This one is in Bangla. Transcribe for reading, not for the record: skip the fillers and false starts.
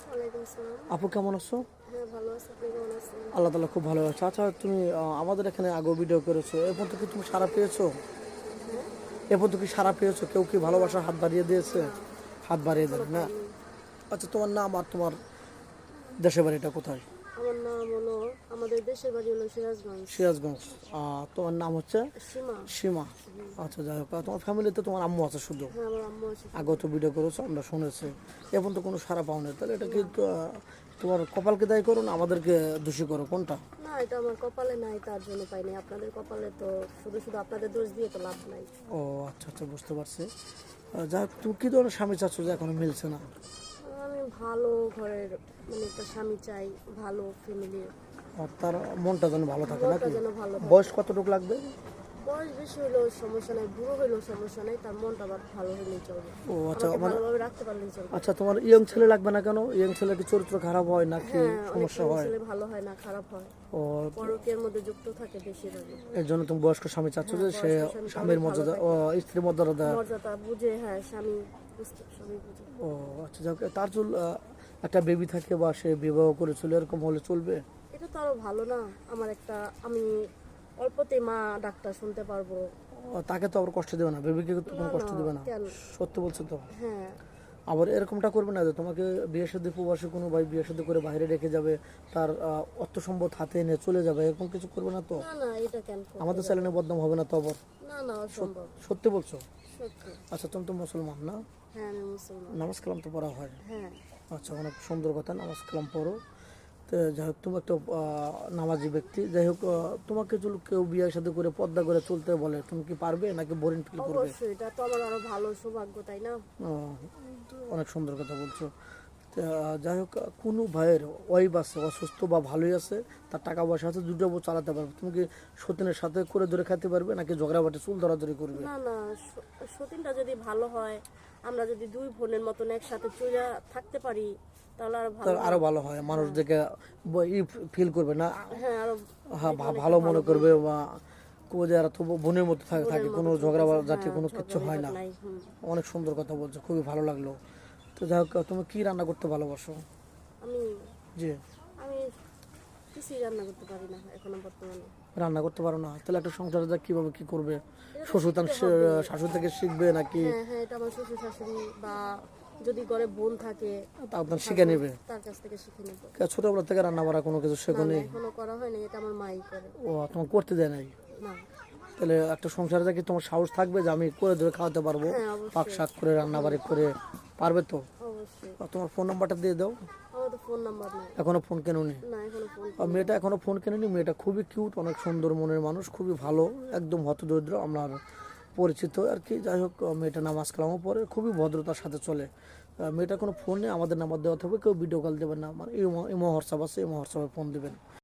ওয়ালাইকুম আসসালাম। আপু কেমন আছো? হ্যাঁ, ভালো আছি। আপনি কেমন আছেন? আল্লাহ তাআলা খুব ভালো আছে। আচ্ছা তুমি আমাদের এখানে আগেও ভিডিও করেছো, এরপর তো কি তুমি সাড়া পেয়েছো? হ্যাঁ? এরপর তো কি সাড়া পেয়েছো? কেউ কি না, ভালোবাসার হাত বাড়িয়ে দিয়েছে? না, হাত বাড়িয়ে দেন এখনো না? পাইনি। আচ্ছা তোমার নাম আর তোমার দেশের বাড়িটা কোথায়? আমার নাম হলো, আমাদের দেশের বাড়ি হলো সিরাজগঞ্জ। সিরাজগঞ্জ। তোমার নাম হচ্ছে সীমা। সীমা। আচ্ছা যাই হোক, তোমার ফ্যামিলিতে তোমার আম্মু আছে শুধু? হ্যাঁ, আমার আম্মু আছে। আগেও তো ভিডিও করেছো, আমরা শুনেছি। এখন তো কোনো সাড়া পাও না, তাহলে এটা কি তোমার কপালকে দায়ী করো না আমাদেরকে দোষী করো, কোনটা? না, এটা আমার কপালে নাই, তার জন্য পাইনি। আপনাদের কপালে তো শুধু শুধু আপনাদের দোষ দিয়ে তো লাভ নাই। ও আচ্ছা আচ্ছা, বুঝতে পারছি। যাই হোক, তুমি কী ধরনের স্বামী চাচ্ছ যে এখনো মিলছে না? আমি ভালো ঘরের, মানে একটা স্বামী চাই, ভালো ফ্যামিলির। আর তার মনটা যেন ভালো থাকে মনটা নাকি? যেন ভালো থাকে। বয়স কতটুকু লাগবে? বয়স বেশি হইলেও সমস্যা নাই, বুড়ো হইলেও সমস্যা নাই, তার মনটা আবার ভালো হইলেই চলবে। ও আচ্ছা, আমাকে মানে ভালোভাবে রাখতে পারলেই চলবে। আচ্ছা তোমার ইয়ং ছেলে লাগবে না কেন? ইয়ং ছেলে কি চরিত্র খারাপ হয় নাকি হ্যাঁ, অনেক সমস্যা হয়? ছেলে ভালো হয় না, খারাপ হয়, ও পরকীয়ার মধ্যে যুক্ত থাকে বেশিরভাগই। এর জন্য তুমি বয়স্ক স্বামী চাচ্ছ যে সে বয়স্ক স্বামী স্বামীর অনেক ভালো মর্যাদা থাকে। ও স্ত্রীর মর্যাদা। মর্যাদা বুঝে, হ্যাঁ, স্বামী স্বামী বুঝে। ও আচ্ছা, যাক তার চুল একটা বেবি থাকে বা সে বিবাহ করেছিল, এরকম হলে চলবে? এটা তো আরো ভালো না? আমার একটা, আমি অল্পতেই মা ডাক্তার শুনতে পারবো। তাকে তো আবার কষ্ট দেবে না, বেবিকে তো কোনো না, কষ্ট দেবে না? কেন? সত্যি বলছো তো? হ্যাঁ। আবার এরকমটা করবে না যে তোমাকে বিয়ে শাদী, প্রবাসী কোনো ভাই বিয়ে শাদী করে বাইরে রেখে যাবে, তার অর্থ সম্পদ হাতে এনে চলে যাবে, এরকম কিছু করবে না তো? না, না, এটা কেন করতে আমাদের যাবে? চ্যানেলে বদনাম হবে না তো আবার? না, না, অসম্ভব। সত্যি বলছো? সত্যি। আচ্ছা তুমি তো মুসলমান না? হ্যাঁ, আমি মুসলমান। নামাজ কালাম তো পড়া হয়? হ্যাঁ। আচ্ছা, অনেক সুন্দর কথা, নামাজ কালাম পড়ো। তো যাই হোক, তুমি একটা নামাজি ব্যক্তি। যাই হোক, তোমাকে যদি কেউ বিয়ের সাথে করে পর্দা করে চলতে বলে, তুমি কি পারবে নাকি বোরিং ফিল করবে? অবশ্যই, এটা তো আমার আরো ভালো সৌভাগ্য, তাই না? আহ, অনেক সুন্দর কথা বলছো। তা, যাই হোক, কোনো ভাইয়ের ওয়াইফ আছে অসুস্থ বা ভালোই আছে, তার টাকা পয়সা আছে, দুটো বউ চালাতে পারবে, তুমি কি সতীনের সাথে করে ধরে খেতে পারবে নাকি ঝগড়া বাটে চুল ধরাধরি করবে? না, না, সতীনটা যদি ভালো হয়, আমরা যদি দুই বোনের মতন একসাথে চলে থাকতে পারি, তাহলে আরো ভালো তার হয়। আরো ভালো হয়, মানুষ দেখে ফিল করবে না? হ্যাঁ, আরো হ্যাঁ, ভালো মনে করবে, বা যারা তো বোনের মতো থাকে, কোনো ঝগড়া জাতীয় কোনো কিচ্ছু হয় না। নাই। হুম। অনেক সুন্দর কথা বলছো, খুবই ভালো লাগলো। তো যাই হোক, তুমি কি রান্না করতে ভালোবাসো? আমি জি। আমি কিছুই রান্না করতে পারি না এখনো বর্তমানে। রান্না করতে পারো না? তাহলে একটা সংসারে যা কিভাবে কি করবে? এটা তো শ্বশুর শিখতে হবে। শাশুড়ি থেকে শিখবে নাকি? হ্যাঁ, হ্যাঁ, এটা আমার শ্বশুর শাশুড়ি বা যদি ঘরে বোন থাকে, তা আপনার শিখে নেবে? তার কাছ থেকে শিখে নেব। ছোটবেলা থেকে রান্না বাড়া কোনো কিছু না, শেখো না, নেই? এখনো করা হয়নি, এটা আমার মাই করে। ও, তোমার করতে দেয় নাই? না। তাহলে একটা সংসারে কি তোমার সাহস থাকবে যে আমি করে ধরে খাওয়াতে পারবো? হ্যাঁ, পাক অবশ্যই। শাক করে রান্না বাড়ি করে পারবে তো? অবশ্যই। তোমার ফোন নাম্বারটা দিয়ে দাও। আমার তো ফোন নাম্বার নাই। এখনো ফোন কেননি? না, এখনো ফোন। মেয়েটা এখনো ফোন কেনেনি। মেয়েটা খুবই কিউট, অনেক সুন্দর মনের মানুষ, খুবই ভালো, একদম হতদরিদ্র, আমার পরিচিত আর কি। যাই হোক, মেয়েটা নামাজ কালামও পড়ে, খুবই ভদ্রতার সাথে চলে। মেয়েটা কোনো ফোন নেই, আমাদের নাম্বার দেওয়া থাকবে, কেউ ভিডিও কল দেবেন না, আমার ইমো হোয়াটসঅ্যাপ আছে, ইমো হোয়াটসঅ্যাপে ফোন দেবেন।